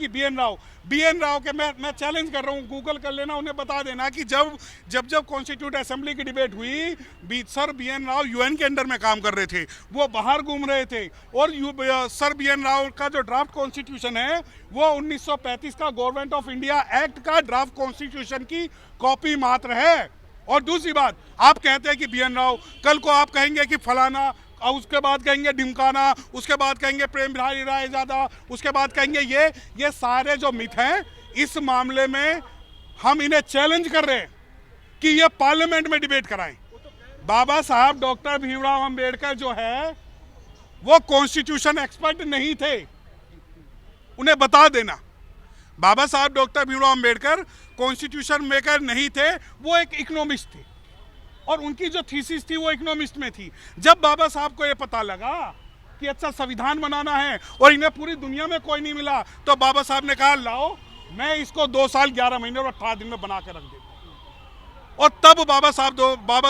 कि B N Rao के मैं चैलेंज कर रहा हूँ, गूगल कर लेना, उन्हें बता देना कि जब कॉन्स्टिट्यूट असेंबली की डिबेट हुई, sir B N Rau UN के अंडर में काम कर रहे थे, वो बाहर घूम रहे थे, और सर बी एन राव का जो ड्राफ्ट कॉन्स्टिट्यूशन है वो 1935 का गवर्नमेंट ऑफ इंडिया एक्ट का ड्राफ्ट कॉन्स्टिट्यूशन की कॉपी मात्र है। और दूसरी बात, आप कहते हैं कि बी एन राव, कल को आप कहेंगे कि फलाना, और उसके बाद कहेंगे ढिमकाना, उसके बाद कहेंगे प्रेम बिहारी रायजादा, उसके बाद कहेंगे ये सारे जो मिथ हैं, इस मामले में हम इन्हें चैलेंज कर रहे हैं कि ये पार्लियामेंट में डिबेट कराएं। बाबा साहब डॉक्टर भीमराव अंबेडकर जो है वो कॉन्स्टिट्यूशन एक्सपर्ट नहीं थे, उन्हें बता देना। बाबा Saheb doctor Bhimrao Ambedkar constitution maker नहीं थे, वो एक इकोनॉमिस्ट थे, और उनकी जो थीसिस थी वो इकोनॉमिस्ट में थी। जब बाबा साहब को ये पता लगा कि अच्छा संविधान बनाना है और इन्हें पूरी दुनिया में कोई नहीं मिला, तो बाबा साहब ने कहा लाओ मैं इसको 2 साल 11 महीने और 18 दिन में बना के रख देता हूं। और तब बाबा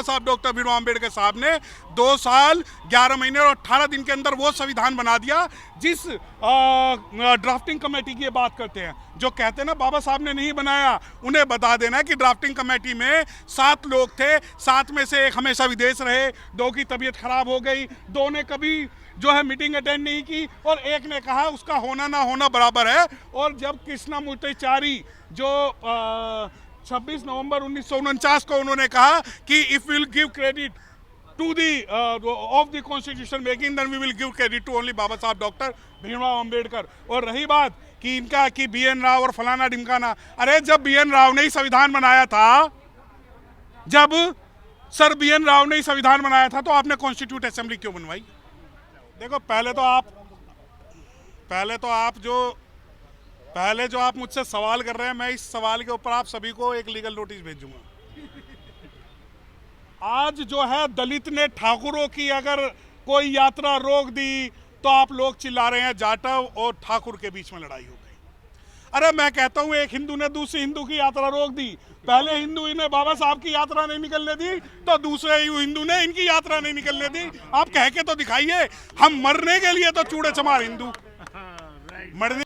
साहब डॉक्टर भीमराव अंबेडकर साहब ने 2 साल 11 महीने और 18 दिन के अंदर वो संविधान बना दिया जिस ड्राफ्टिंग कमेटी की बात करते हैं। जो कहते हैं ना बाबा साहब ने नहीं बनाया, उन्हें बता देना कि ड्राफ्टिंग कमेटी में 7 लोग थे, 7 में से एक हमेशा विदेश रहे, 2 की तबीयत खराब हो गई, 2 ने कभी जो है मीटिंग अटेंड नहीं की, और एक ने कहा उसका होना ना होना बराबर है। और जब कृष्णमूर्तिचारी जो 26 नवंबर 1949 को उन्होंने कहा कि if will give credit to the of the constitution making then we will give credit to only Baba Saheb doctor Bhimrao Ambedkar. और रही बात कि इनका कि बी एन राव और फलाना ढिमकाना, अरे जब बी एन राव ने ही संविधान बनाया था, जब सर बी एन राव ने ही संविधान बनाया था, तो आपने कॉन्स्टिट्यूट असेंबली क्यों बनवाई? देखो पहले जो आप मुझसे सवाल कर रहे हैं, मैं इस सवाल के ऊपर आप सभी को एक लीगल नोटिस भेजूंगा। आज जो है दलित ने ठाकुरों की अगर कोई यात्रा रोक दी तो आप लोग चिल्ला रहे हैं जाटव और ठाकुर के बीच में लड़ाई हो गई। अरे मैं कहता हूं एक हिंदू ने दूसरे हिंदू की यात्रा रोक दी, पहले हिंदू ने बाबा साहब की यात्रा नहीं निकलने दी, तो दूसरे हिंदू ने इनकी यात्रा नहीं निकलने दी। आप कह के तो दिखाइए, हम मरने के लिए तो चूड़े चमार हिंदू, मरने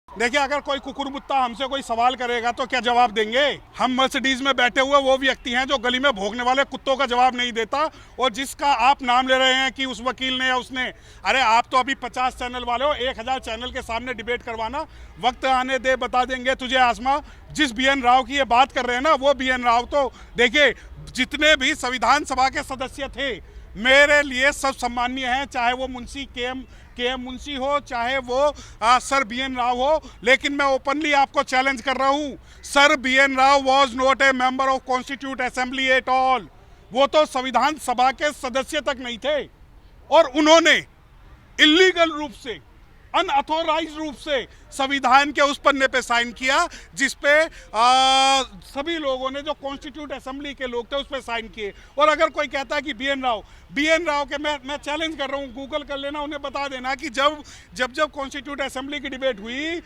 देखिए, अगर कोई कुकुरमुत्ता हमसे कोई सवाल करेगा तो क्या जवाब देंगे? हम मर्सिडीज में बैठे हुए वो व्यक्ति हैं जो गली में भौंकने वाले कुत्तों का जवाब नहीं देता, और जिसका आप नाम ले रहे हैं कि उस वकील ने या उसने, अरे आप तो अभी 50 चैनल वाले हो, 1000 चैनल के सामने डिबेट करवाना, वक्त आने दे बता देंगे तुझे आसमां। जिस बी एन राव की ये बात कर रहे हैं ना, वो बी एन राव तो देखिए जितने भी संविधान सभा के सदस्य थे मेरे लिए सब सम्मानीय हैं, चाहे वो मुंशी के एम मुंशी हो, चाहे वो सर बी एन राव हो। लेकिन मैं ओपनली आपको चैलेंज कर रहा हूं, sir B N Rau was not a member of constitute assembly at all. वो तो संविधान सभा के सदस्य तक नहीं थे, और उन्होंने इलीगल रूप से, अनऑथोराइज्ड रूप से संविधान के उस पन्ने पे साइन किया जिसपे सभी लोगों ने, जो कॉन्स्टिट्यूट असेंबली के लोग थे, उस पे साइन किए। और अगर कोई कहता है कि बी एन राव के मैं चैलेंज कर रहा हूँ, गूगल कर लेना, उन्हें बता देना कि जब कॉन्स्टिट्यूट असेंबली की डिबेट हुई,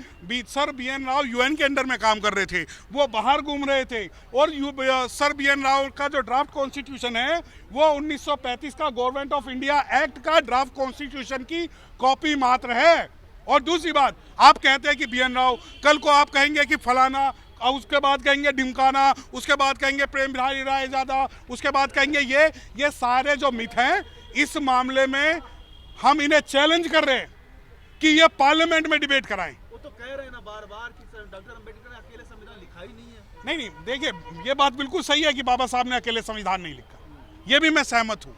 sir B N Rau UN के अंडर में काम कर रहे थे, वो बाहर घूम रहे थे, और सर बी एन राव का जो ड्राफ्ट कॉन्स्टिट्यूशन है वो 1935 का गवर्नमेंट ऑफ इंडिया एक्ट का ड्राफ्ट कॉन्स्टिट्यूशन की कॉपी मात्र है। और दूसरी बात, आप कहते हैं कि बी एन राव, कल को आप कहेंगे कि फलाना, और उसके बाद कहेंगे ढिमकाना, उसके बाद कहेंगे प्रेम बिहारी रायजादा, उसके बाद कहेंगे ये सारे जो मिथ हैं, इस मामले में हम इन्हें चैलेंज कर रहे हैं कि ये पार्लियामेंट में डिबेट कराएं। वो तो कह रहे हैं ना बार-बार कि डॉक्टर अंबेडकर ने अकेले संविधान लिखा ही नहीं है। नहीं, देखिए ये बात बिल्कुल सही है कि बाबा साहब ने अकेले संविधान नहीं लिखा, ये भी मैं सहमत हूँ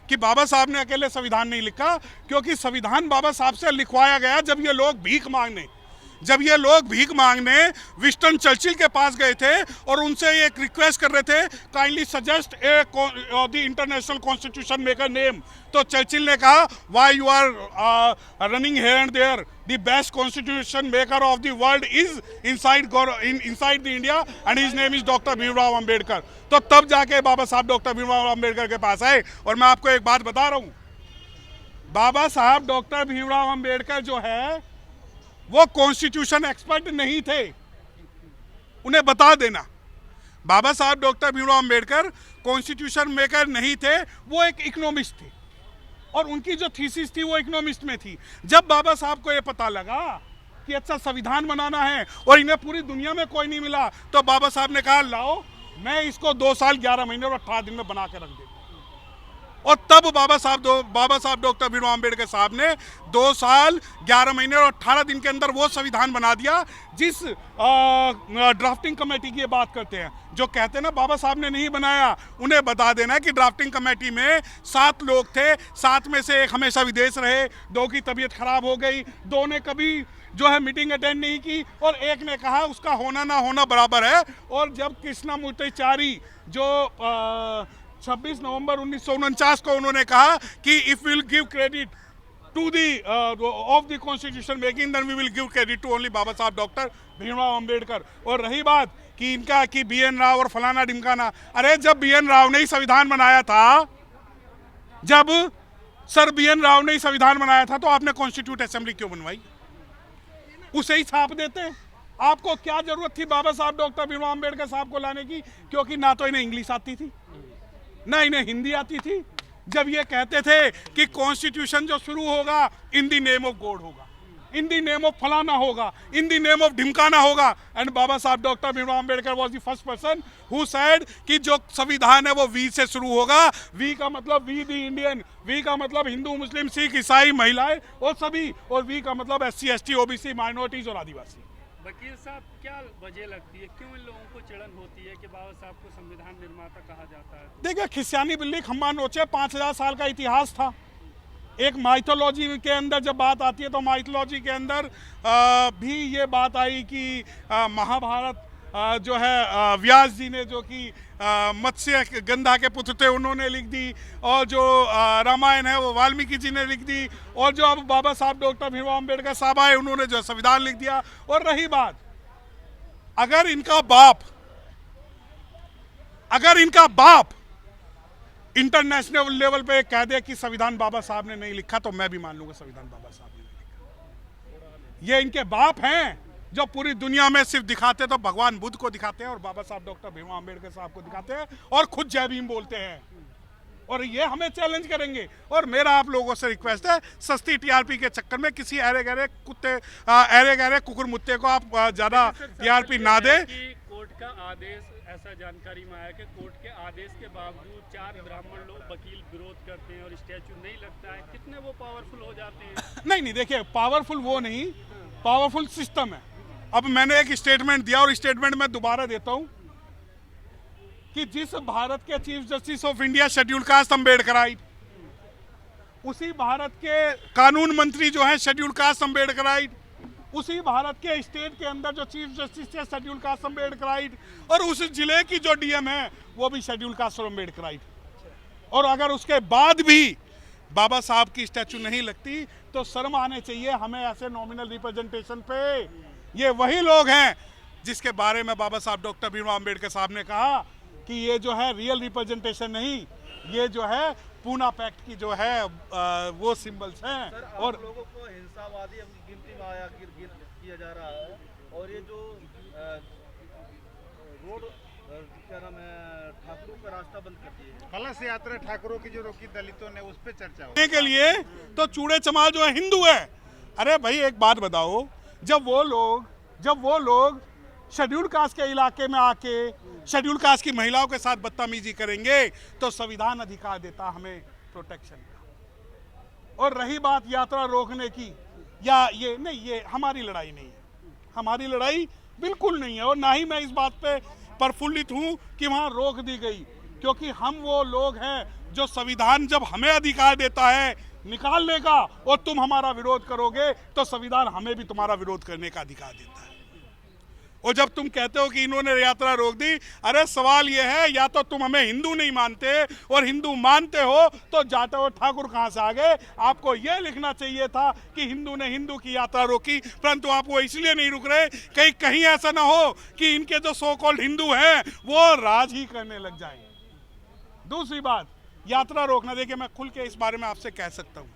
कि बाबा साहब ने अकेले संविधान नहीं लिखा, क्योंकि संविधान बाबा साहब से लिखवाया गया जब ये लोग भीख मांगने विंस्टन चर्चिल के पास गए थे और उनसे एक रिक्वेस्ट कर रहे थे, kindly suggest the international constitution maker name. तो चर्चिल ने कहा, why you are running here and there, the best constitution maker of the world is inside the India and his name is doctor Bhimrao Ambedkar. तो तब जाके बाबा Saheb doctor Bhimrao Ambedkar के पास आए। और मैं आपको एक बात बता रहा हूं, बाबा साहब डॉक्टर भीमराव अंबेडकर जो है वो कॉन्स्टिट्यूशन एक्सपर्ट नहीं थे, उन्हें बता देना। बाबा Saheb doctor Bhimrao Ambedkar constitution maker नहीं थे, वो एक इकोनॉमिस्ट थे, और उनकी जो थीसिस थी वो इकोनॉमिस्ट में थी। जब बाबा साहब को ये पता लगा कि अच्छा संविधान बनाना है और इन्हें पूरी दुनिया में कोई नहीं मिला, तो बाबा साहब ने कहा लाओ मैं इसको 2 साल 11 महीने और 18 दिन में बना के रख देता हूं। और तब बाबा साहब डॉक्टर भीमराव अम्बेडकर साहब ने 2 साल 11 महीने और 18 दिन के अंदर वो संविधान बना दिया जिस ड्राफ्टिंग कमेटी की ये बात करते हैं। जो कहते हैं ना बाबा साहब ने नहीं बनाया, उन्हें बता देना कि ड्राफ्टिंग कमेटी में 7 लोग थे, 7 में से एक हमेशा विदेश रहे, 2 की तबीयत खराब हो गई, 2 ने कभी जो है मीटिंग अटेंड नहीं की और एक ने कहा उसका होना ना होना बराबर है। और जब कृष्णमूर्तिचारी जो 26 नवंबर 1949 को उन्होंने कहा कि if will give credit to the of the constitution making then we will give credit to only Baba Saheb doctor Bhimrao Ambedkar. और रही बात कि इनका कि BN राव और फलाना ढिमकाना, अरे जब BN राव ने ही संविधान बनाया था, जब सर BN राव ने ही संविधान बनाया था तो आपने कॉन्स्टिट्यूट असेंबली क्यों बनवाई? उसे ही छाप देते। आपको क्या जरूरत थी बाबा साहब डॉक्टर भीमराव अम्बेडकर साहब को लाने की? क्योंकि ना तो इन्हें इंग्लिश आती थी ना इन्हें हिंदी आती थी। जब ये कहते थे कि कॉन्स्टिट्यूशन जो शुरू होगा in the name of God होगा, इन द नेम ऑफ फलाना होगा, इन द नेम ऑफ ढिमकाना होगा, and Baba Saheb doctor Bhimrao Ambedkar was the first person who said कि जो संविधान है वो वी से शुरू होगा। वी का मतलब वी द इंडियन, वी का मतलब हिंदू मुस्लिम सिख ईसाई महिलाएं और सभी, और वी का मतलब SC ST OBC माइनॉरिटीज और आदिवासी। वकील साहब, क्या वजह लगती है, क्यों इन लोगों को चिड़न होती है कि बाबा साहब को संविधान निर्माता कहा जाता है? देखिए खिसियानी बिल्ली खम्बा नोचे, 5000 साल का इतिहास था। एक माइथोलॉजी के अंदर जब बात आती है तो माइथोलॉजी के अंदर भी ये बात आई कि महाभारत जो है व्यास जी ने जो कि मत्स्य गंधा के पुत्र थे उन्होंने लिख दी, और जो रामायण है वो वाल्मीकि जी ने लिख दी, और जो अब बाबा साहब डॉक्टर भीमराव अम्बेडकर साहब आए उन्होंने जो संविधान लिख दिया। और रही बात, अगर इनका बाप इंटरनेशनल लेवल पे कह दे कि संविधान बाबा साहब ने नहीं लिखा तो मैं भी मान लूंगा संविधान बाबा साहब ने नहीं लिखा। ये इनके बाप हैं जो पूरी दुनिया में सिर्फ दिखाते तो भगवान बुद्ध को दिखाते हैं और बाबा साहब डॉक्टर भीमराव अम्बेडकर साहब को दिखाते हैं और खुद जय भीम बोलते हैं, और ये हमें चैलेंज करेंगे। और मेरा आप लोगों से रिक्वेस्ट है, सस्ती TRP के चक्कर में किसी ऐरे गहरे कुकुर मुत्ते को आप ज्यादा TRP ना दे। कोर्ट का आदेश, ऐसा जानकारी में आया कि कोर्ट के आदेश के बावजूद 4 ब्राह्मण लोग वकील विरोध करते हैं और स्टैचू नहीं लगता है, कितने वो पावरफुल हो जाते हैं? नहीं देखिए, पावरफुल वो नहीं, पावरफुल सिस्टम है। अब मैंने एक स्टेटमेंट दिया और स्टेटमेंट मैं दोबारा देता हूं कि जिस भारत के chief justice of India schedule caste Ambedkarite, उसी भारत के कानून मंत्री जो है शेड्यूल कास्ट अम्बेडकराइट, उसी भारत के स्टेट के अंदर जो चीफ जस्टिस है शेड्यूल कास्ट अम्बेडकराइट, और उस जिले की जो DM है वो भी शेड्यूल कास्ट अम्बेडकराइट। और अगर उसके बाद भी बाबा साहब की स्टैचू नहीं लगती तो शर्म आने चाहिए हमें ऐसे नॉमिनल रिप्रेजेंटेशन पे। ये वही लोग हैं जिसके बारे में बाबा साहब डॉक्टर भीमराव अम्बेडकर साहब ने कहा कि ये जो है रियल रिप्रेजेंटेशन नहीं, ये जो है पूना पैक्ट की जो है वो सिंबल्स हैं। और लोगों को हिंसावादी गिनती में किया जा रहा है, और ये जो रोड क्या नाम है, ठाकुरों का रास्ता बंद कर दिए, कलश यात्रा ठाकुरों की जो रोकी दलितों ने, उस पर चर्चा हो के लिए तो चूड़े चमार जो है हिंदू है। अरे भाई एक बात बताओ, जब वो लोग शेड्यूल कास्ट के इलाके में आके शेड्यूल कास्ट की महिलाओं के साथ बदतमीजी करेंगे तो संविधान अधिकार देता हमें प्रोटेक्शन का। और रही बात यात्रा रोकने की, या ये नहीं, ये हमारी लड़ाई नहीं है, हमारी लड़ाई बिल्कुल नहीं है। और ना ही मैं इस बात पे प्रफुल्लित हूं कि वहां रोक दी गई, क्योंकि हम वो लोग हैं जो संविधान जब हमें अधिकार देता है निकालने का और तुम हमारा विरोध करोगे तो संविधान हमें भी तुम्हारा विरोध करने का अधिकार देता है। और जब तुम कहते हो कि इन्होंने यात्रा रोक दी, अरे सवाल यह है या तो तुम हमें हिंदू नहीं मानते, और हिंदू मानते हो तो जाटे हो ठाकुर कहां से आ गए। आपको यह लिखना चाहिए था कि हिंदू ने हिंदू की यात्रा रोकी, परंतु आप वो इसलिए नहीं रुक रहे कहीं ऐसा ना हो कि इनके जो सो कॉल्ड हिंदू हैं वो राज ही करने लग जाए। दूसरी बात, यात्रा रोकना, देखिए मैं खुल के इस बारे में आपसे कह सकता हूं,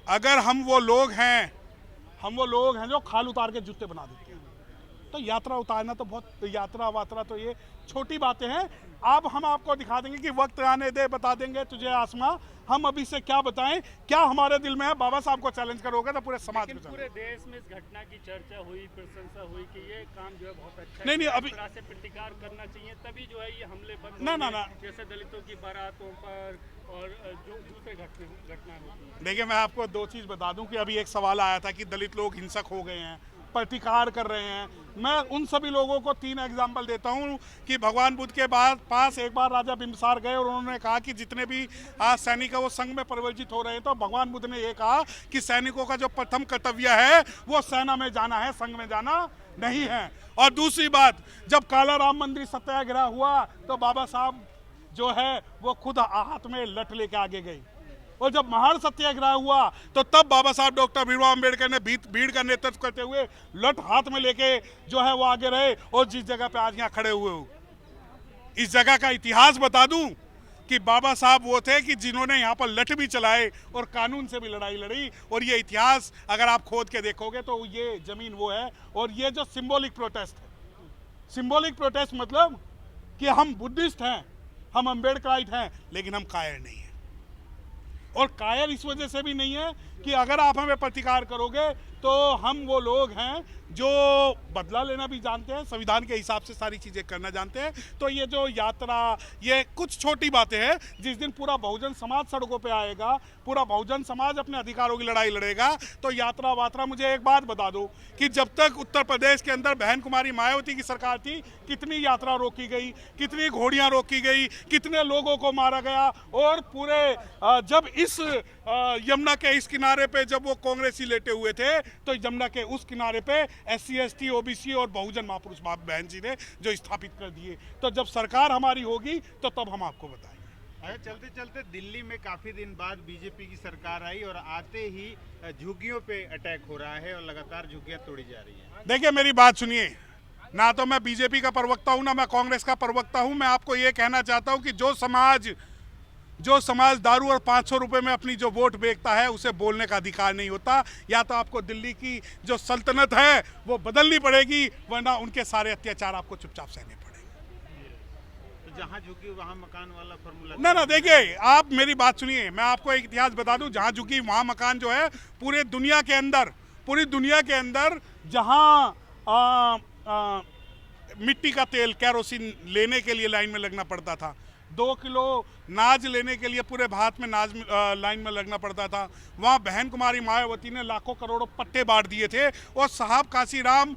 अगर हम वो लोग हैं जो खाल उतार के जूते बना देते हैं, तो यात्रा उतारना तो बहुत, यात्रा वात्रा तो ये छोटी बातें हैं। अब हम आपको दिखा देंगे कि वक्त आने दे, बता देंगे तुझे आसमां। हम अभी से क्या बताएं, क्या हमारे दिल में है। बाबा साहब को चैलेंज करोगे तो पूरे समाज में पूरे देश में इस घटना की चर्चा हुई, प्रशंसा हुई कि ये काम जो है बहुत अच्छा नहीं, है, नहीं, इस अभी तरह से प्रतिकार करना चाहिए, तभी जो है ये हमले बंद ना, होंगे, ना, ना। जैसे दलितों की बारातों पर और जो दूसरे घटना होती है। देखिए, मैं आपको दो चीज़ बता दूं कि अभी एक सवाल आया था कि दलित लोग हिंसक हो गए हैं, प्रतिकार कर रहे हैं। मैं उन सभी लोगों को 3 एग्जाम्पल देता हूं कि भगवान बुद्ध के पास एक बार राजा बिम्बिसार गए और उन्होंने कहा कि जितने भी आज सैनिक है वो संघ में परिवर्तित हो रहे हैं, तो भगवान बुद्ध ने ये कहा कि सैनिकों का जो प्रथम कर्तव्य है वो सेना में जाना है, संघ में जाना नहीं है। और दूसरी बात, जब काला राम मंदिर सत्याग्रह हुआ तो बाबा साहब जो है वो खुद हाथ में लठ लेके आगे गए, और जब महान सत्याग्रह हुआ तो तब बाबा साहब डॉक्टर भीमराव अम्बेडकर ने भीड़ का नेतृत्व करते हुए लठ हाथ में लेके जो है वो आगे रहे, और जिस जगह पे आज यहाँ खड़े हुए हो, इस जगह का इतिहास बता दूं कि बाबा साहब वो थे कि जिन्होंने यहाँ पर लठ भी चलाए और कानून से भी लड़ाई लड़ी। और ये इतिहास अगर आप खोद के देखोगे तो ये जमीन वो है। और ये जो सिंबॉलिक प्रोटेस्ट है, सिंबॉलिक प्रोटेस्ट मतलब कि हम बुद्धिस्ट हैं, हम अम्बेडकराइट हैं, लेकिन हम कायर नहीं हैं। और कायर इस वजह से भी नहीं है कि अगर आप हमें प्रतिकार करोगे तो हम वो लोग हैं जो बदला लेना भी जानते हैं, संविधान के हिसाब से सारी चीज़ें करना जानते हैं। तो ये जो यात्रा, ये कुछ छोटी बातें हैं। जिस दिन पूरा बहुजन समाज सड़कों पे आएगा, पूरा बहुजन समाज अपने अधिकारों की लड़ाई लड़ेगा, तो यात्रा वात्रा, मुझे एक बात बता दो कि जब तक उत्तर प्रदेश के अंदर बहन कुमारी मायावती की सरकार थी, कितनी यात्रा रोकी गई, कितनी घोड़ियाँ रोकी गई, कितने लोगों को मारा गया। और पूरे जब इस यमुना के इस किनारे पे जब वो कांग्रेसी लेटे हुए थे, तो यमुना के उस किनारे पे SC ST OBC और बहुजन महापुरुष बहन जी ने जो स्थापित कर दिए। तो जब सरकार हमारी होगी तो तब हम आपको बताएंगे। अच्छा, चलते चलते दिल्ली में काफी दिन बाद बीजेपी की सरकार आई और आते ही झुग्गियों पे अटैक हो रहा है और लगातार झुग्गियां तोड़ी जा रही हैं। देखिए, मेरी बात सुनिए, ना तो मैं बीजेपी का प्रवक्ता हूं, ना मैं कांग्रेस का प्रवक्ता हूं। मैं आपको ये कहना चाहता हूं कि जो समाज दारू और 500 रुपए में अपनी जो वोट बेचता है, उसे बोलने का अधिकार नहीं होता। या तो आपको दिल्ली की जो सल्तनत है वो बदलनी पड़ेगी, वरना उनके सारे अत्याचार आपको चुपचाप सहने पड़ेंगे। तो जहां झुकी वहां मकान वाला फॉर्मूला ना, देखिए, आप मेरी बात सुनिए, मैं आपको एक इतिहास बता दूं। जहां झुकी वहां मकान जो है, पूरी दुनिया के अंदर जहां मिट्टी का तेल, कैरोसिन लेने के लिए लाइन में लगना पड़ता था, 2 किलो नाज लेने के लिए पूरे भारत में लाइन में लगना पड़ता था, वहाँ बहन कुमारी मायावती ने लाखों करोड़ों पट्टे बांट दिए थे। और साहब काशीराम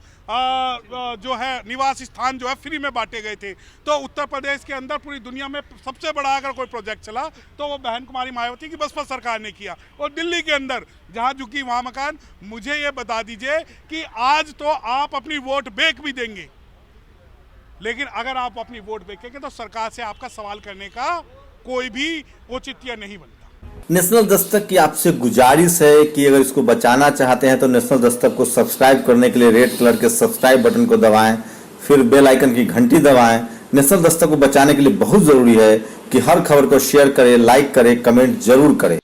जो है निवास स्थान जो है फ्री में बांटे गए थे। तो उत्तर प्रदेश के अंदर पूरी दुनिया में सबसे बड़ा अगर कोई प्रोजेक्ट चला तो वो बहन कुमारी मायावती की बसपा सरकार ने किया। और दिल्ली के अंदर जहाँ झुकी वहाँ मकान। मुझे ये बता दीजिए कि आज तो आप अपनी वोट बेच भी देंगे, लेकिन अगर आप अपनी वोट बेचेंगे तो सरकार से आपका सवाल करने का कोई भी औचित्य नहीं बनता। नेशनल दस्तक की आपसे गुजारिश है कि अगर इसको बचाना चाहते हैं तो नेशनल दस्तक को सब्सक्राइब करने के लिए रेड कलर के सब्सक्राइब बटन को दबाएं, फिर बेल आइकन की घंटी दबाएं। नेशनल दस्तक को बचाने के लिए बहुत जरूरी है कि हर खबर को शेयर करें, लाइक करें, कमेंट जरूर करें।